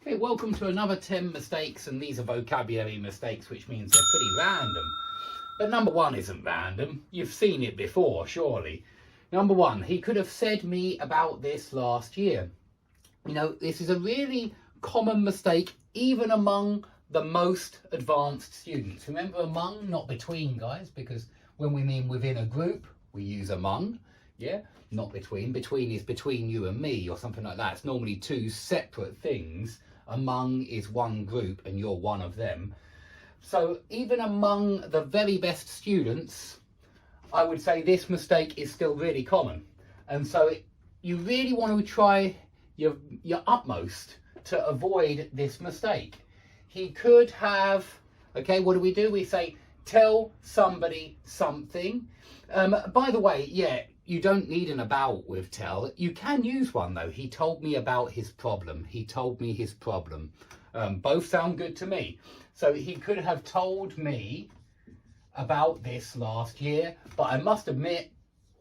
Okay, welcome to another 10 mistakes, and these are vocabulary mistakes, which means they're pretty random. But number one isn't random. You've seen it before, surely. Number one, he could have said me about this last year. You know, this is a really common mistake, even among the most advanced students. Remember, among, not between, guys, because when we mean within a group, we use among, yeah? Not between. Between is between you and me or something like that. It's normally two separate things. Among is one group and you're one of them. So even among the very best students, I would say this mistake is still really common. And so you really want to try your utmost to avoid this mistake. He could have, okay, what do? We say, tell somebody something. By the way, yeah, you don't need an about with tell. You can use one though. He told me about his problem. He told me his problem. Both sound good to me. So he could have told me about this last year, but I must admit,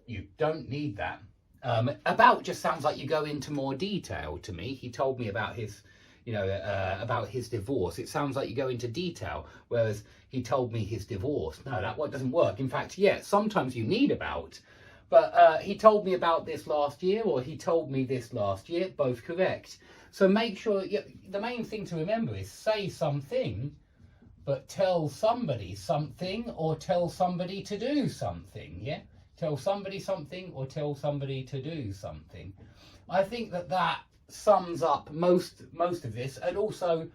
you don't need that. About just sounds like you go into more detail to me. He told me about his, about his divorce. It sounds like you go into detail, whereas he told me his divorce. No, that one doesn't work. In fact, yeah, sometimes you need about. But he told me about this last year, or he told me this last year, both correct. So make sure, the main thing to remember is say something, but tell somebody something, or tell somebody to do something, yeah? Tell somebody something, or tell somebody to do something. I think that sums up most of this. And also,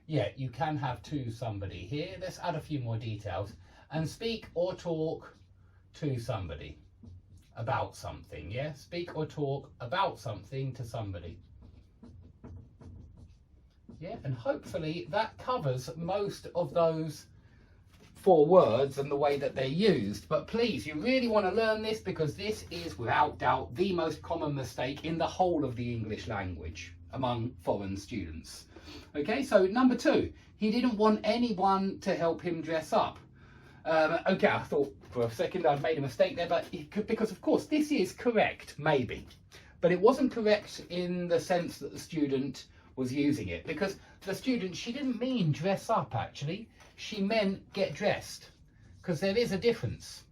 yeah, you can have to somebody here. Let's add a few more details. And speak or talk to somebody about something, yeah? Speak or talk about something to somebody. Yeah, and hopefully that covers most of those 4 words and the way that they're used. But please, you really want to learn this, because this is without doubt the most common mistake in the whole of the English language among foreign students. Okay, so number 2, he didn't want anyone to help him dress up. Okay, I thought for a second I'd made a mistake there, but because of course this is correct, maybe, but it wasn't correct in the sense that the student was using it, because the student, she didn't mean dress up actually, she meant get dressed, because there is a difference.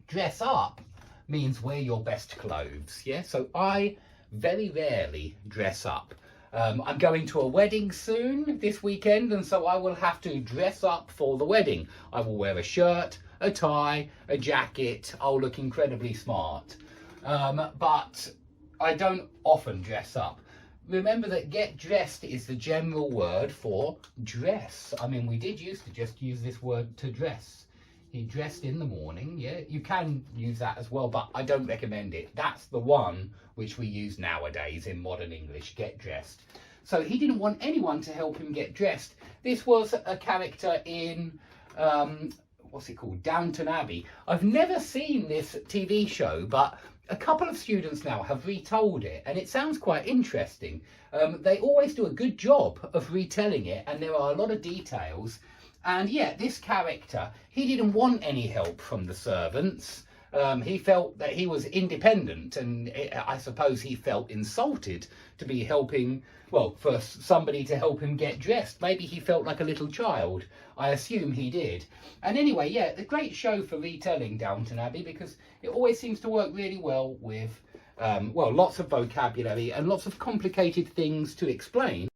Dress up means wear your best clothes, yeah? So I very rarely dress up. I'm going to a wedding soon this weekend, and so I will have to dress up for the wedding. I will wear a shirt, a tie, a jacket. I'll look incredibly smart. But I don't often dress up. Remember that get dressed is the general word for dress. I mean, we did used to just use this word to dress. He dressed in the morning, yeah? You can use that as well, but I don't recommend it. That's the one which we use nowadays in modern English, get dressed. So he didn't want anyone to help him get dressed. This was a character in, what's it called? Downton Abbey. I've never seen this TV show, but a couple of students now have retold it, and it sounds quite interesting. They always do a good job of retelling it, and there are a lot of details. And yeah, this character, he didn't want any help from the servants. He felt that he was independent, and I suppose he felt insulted to be helping, well, for somebody to help him get dressed. Maybe he felt like a little child. I assume he did. And anyway, yeah, a great show for retelling Downton Abbey, because it always seems to work really well with, well, lots of vocabulary and lots of complicated things to explain.